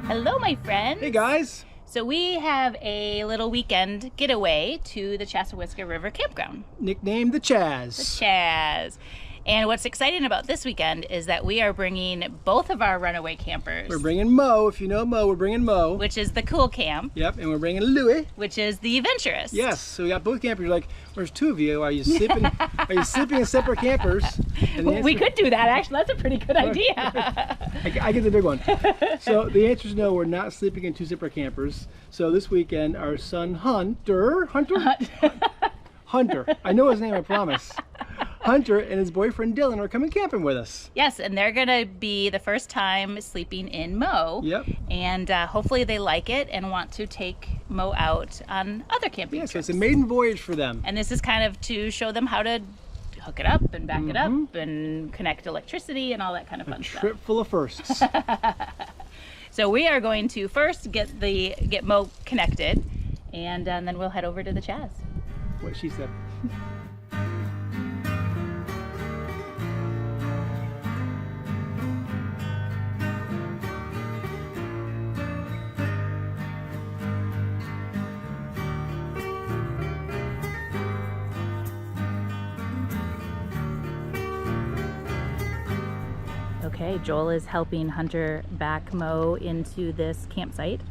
Hello, my friends. Hey, guys. So we have a little weekend getaway to the Chassahowitzka River Campground. Nicknamed the Chaz. The Chaz. And what's exciting about this weekend is that we are bringing both of our runaway campers. We're bringing Mo. If you know Mo, we're bringing Mo. Which is the cool camp. Yep, and we're bringing Louie. Which is the adventurous. Yes, so we got both campers. You're like, there's two of you. Are you sleeping? Are you sleeping in separate campers? And we could do that, actually. That's a pretty good idea. I get the big one. So the answer is no, we're not sleeping in two separate campers. So this weekend, our son Hunter. I know his name, I promise. Hunter and his boyfriend Dylan are coming camping with us. Yes, and they're going to be the first time sleeping in Mo. Yep. And hopefully they like it and want to take Mo out on other camping trips. So it's a maiden voyage for them. And this is kind of to show them how to hook it up and back it up and connect electricity and all that kind of fun stuff. A trip full of firsts. So we are going to first get Mo connected, and then we'll head over to the Chaz. What she said. Okay, Joel is helping Hunter back Mo into this campsite,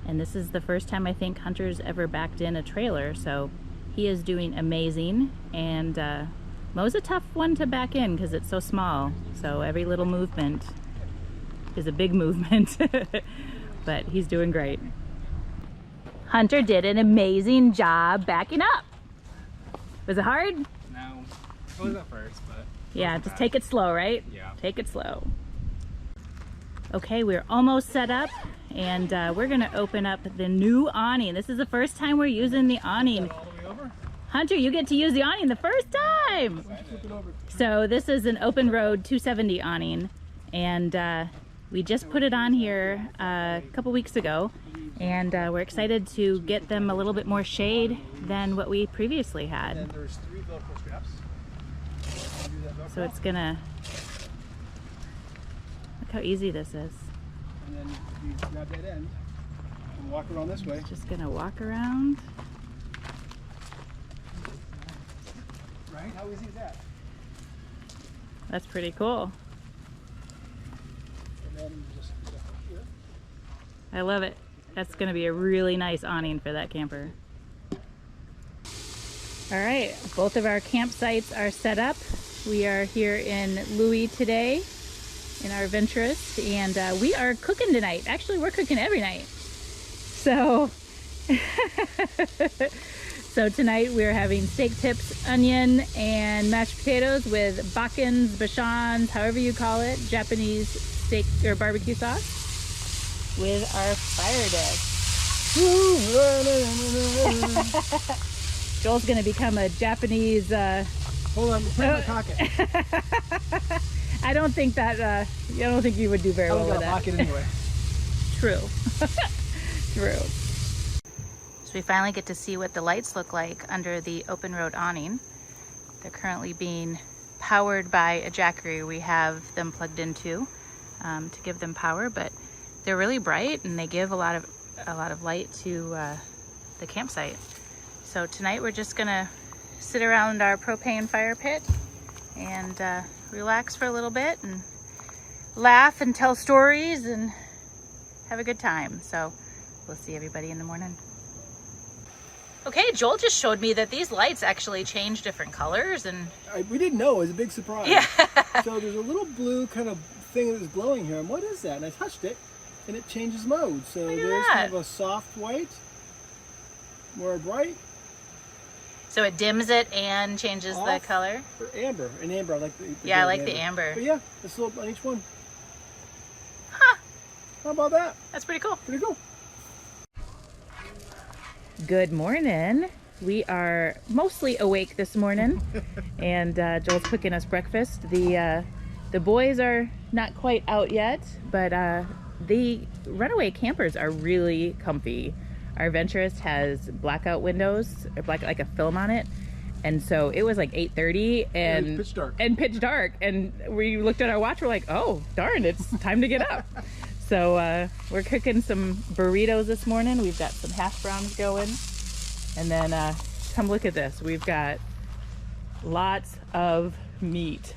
and this is the first time I think Hunter's ever backed in a trailer, so he is doing amazing. And Mo's a tough one to back in because it's so small, so every little movement is a big movement. But he's doing great. Hunter did an amazing job backing up. Was it hard? No, it was at first, but yeah, just take it slow, right? Yeah. Take it slow. Okay, we're almost set up, and we're gonna open up the new awning. This is the first time we're using the awning. all the way over? Hunter, you get to use the awning the first time. So this is an OPENROAD 270 awning, and we just put it on here a couple weeks ago, and we're excited to get them a little bit more shade than what we previously had. And there's 3 Velcro straps. So it's gonna, look how easy this is. And then you grab that end and walk around this way. Just gonna walk around. Right? How easy is that? That's pretty cool. And then you just put it up here. I love it. That's gonna be a really nice awning for that camper. All right, both of our campsites are set up. We are here in Louis today in our Venturous, and we are cooking tonight. Actually, we're cooking every night. So, so tonight we're having steak tips, onion, and mashed potatoes with Bakkens, Bachans, however you call it, Japanese steak or barbecue sauce with our fire dish. Joel's gonna become a Japanese. Hold on, put it in my pocket. I don't think that. I don't think you would do very well with that. Pocket anyway. True. True. So we finally get to see what the lights look like under the OPENROAD awning. They're currently being powered by a jackery we have them plugged into to give them power, but they're really bright and they give a lot of light to the campsite. So tonight we're just gonna sit around our propane fire pit and relax for a little bit and laugh and tell stories and have a good time. So we'll see everybody in the morning. Okay, Joel just showed me that these lights actually change different colors, and We didn't know. It was a big surprise. yeah. So there's a little blue kind of thing that is glowing here. And what is that? And I touched it, and it changes mode. So Look at there's that. kind of a soft white, more bright, So it dims it and changes the Off. color. or amber. And amber, I like the Yeah, I gold like the amber. But yeah, it's a little on each one. Huh, How about that? that's pretty cool. Pretty cool. Good morning. We are mostly awake this morning, and Joel's cooking us breakfast. The boys are not quite out yet, but the runaway campers are really comfy. Our Venturous has blackout windows, or like a film on it, and so it was like 8:30 and pitch dark. and we looked at our watch. We're like, oh darn, it's time to get up. So we're cooking some burritos this morning. We've got some hash browns going. And then come look at this. We've got lots of meat.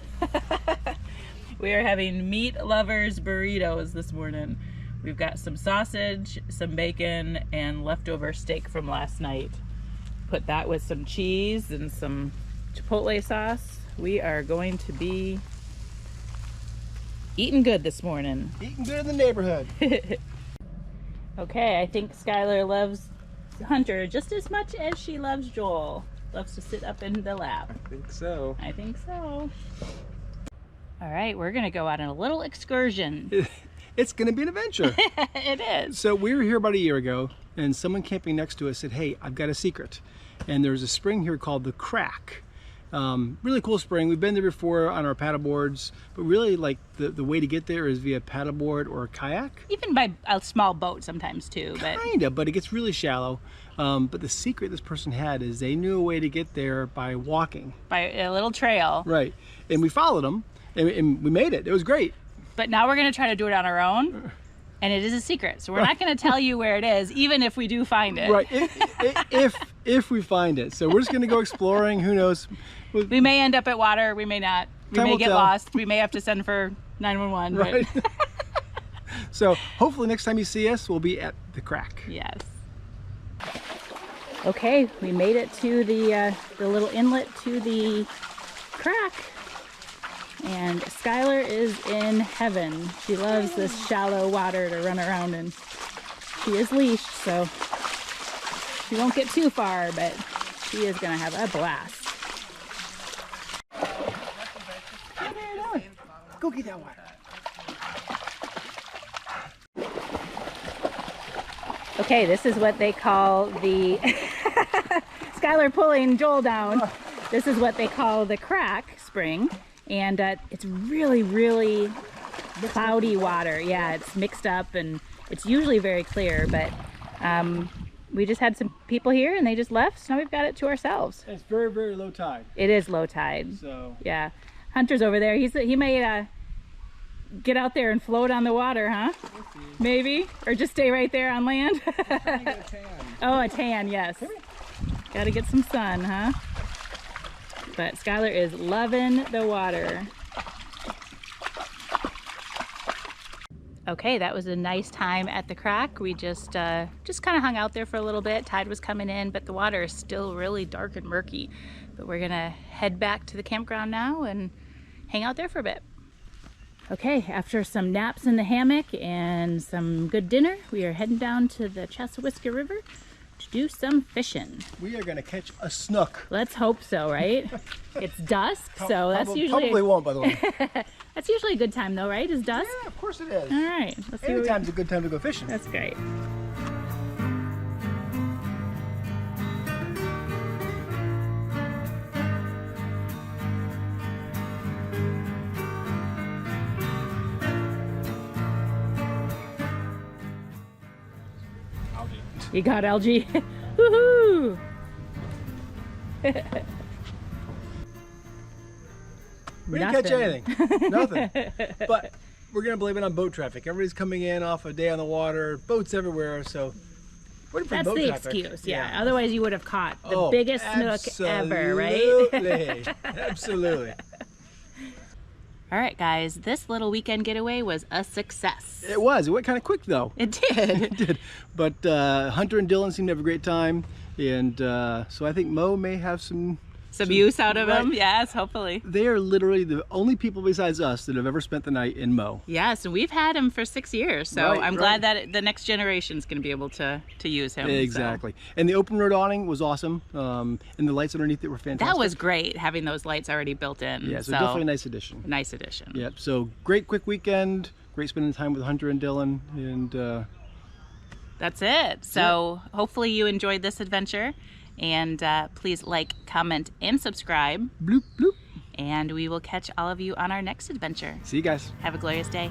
We are having meat lovers burritos this morning. We've got some sausage, some bacon, and leftover steak from last night. Put that with some cheese and some chipotle sauce. We are going to be eating good this morning. Eating good in the neighborhood. Okay, I think Skylar loves Hunter just as much as she loves Joel. Loves to sit up in the lap. I think so. I think so. All right, we're gonna go on a little excursion. It's gonna be an adventure. It is. So we were here about a year ago, and someone camping next to us said, hey, I've got a secret. And there's a spring here called the Crack. Really cool spring. We've been there before on our paddle boards, but really like the way to get there is via paddleboard or kayak. Even by a small boat sometimes too. But Kinda, but it gets really shallow. But the secret this person had is they knew a way to get there by walking. by a little trail. Right. And we followed them, and we made it. It was great. But now we're gonna try to do it on our own. And it is a secret, so we're not going to tell you where it is, even if we do find it. Right, if we find it. So we're just going to go exploring. Who knows? We may end up at water. We may not. We Time may will get tell. lost. We may have to send for 911. Right. But So hopefully next time you see us, we'll be at the Crack. yes. Okay, we made it to the little inlet to the Crack. And Skylar is in heaven. She loves this shallow water to run around in. She is leashed, so she won't get too far, but she is gonna have a blast. Go get that water. Okay, this is what they call the Skylar pulling Joel down. This is what they call the Crack spring. And it's really, really cloudy water. Yeah, it's mixed up and it's usually very clear, but we just had some people here and they just left, so now we've got it to ourselves. It's very, very low tide. It is low tide. So Yeah. Hunter's over there. He may get out there and float on the water, huh? Maybe? Or just stay right there on land? Oh, a tan, yes. Gotta get some sun, huh? But Skylar is loving the water. Okay, that was a nice time at the Crack. We just kind of hung out there for a little bit. Tide was coming in, but the water is still really dark and murky. But we're gonna head back to the campground now and hang out there for a bit. Okay, after some naps in the hammock and some good dinner, we are heading down to the Chassahowitzka River to do some fishing. we are going to catch a snook. Let's hope so, right? It's dusk, so that's usually Probably won't, by the way. that's usually a good time though, right? Is dusk? Yeah, of course it is. All right, let's see. Anytime's a good time to go fishing. That's great. You got algae? Woohoo! We didn't catch Nothing. anything. Nothing. But we're going to blame it on boat traffic. Everybody's coming in off a day on the water, boats everywhere, so waiting for That's boat the traffic. excuse, yeah. Otherwise you would have caught the Oh, biggest snook ever, right? Absolutely. Absolutely. All right, guys, this little weekend getaway was a success. It was. It went kind of quick, though. It did. It did. But Hunter and Dylan seemed to have a great time. And so I think Mo may have some Use out of right. them, yes, hopefully. They are literally the only people besides us that have ever spent the night in Mo. Yes, and we've had him for 6 years, so Right, I'm right. glad that the next generation's going to be able to use him. so. Exactly. And the open road awning was awesome. And the lights underneath it were fantastic. That was great, having those lights already built in. Yeah, so definitely a nice addition. Nice addition. Yep. So great quick weekend. Great spending time with Hunter and Dylan. And That's it. So hopefully you enjoyed this adventure. And please like, comment, and subscribe. bloop, bloop. And we will catch all of you on our next adventure. See you guys. Have a glorious day.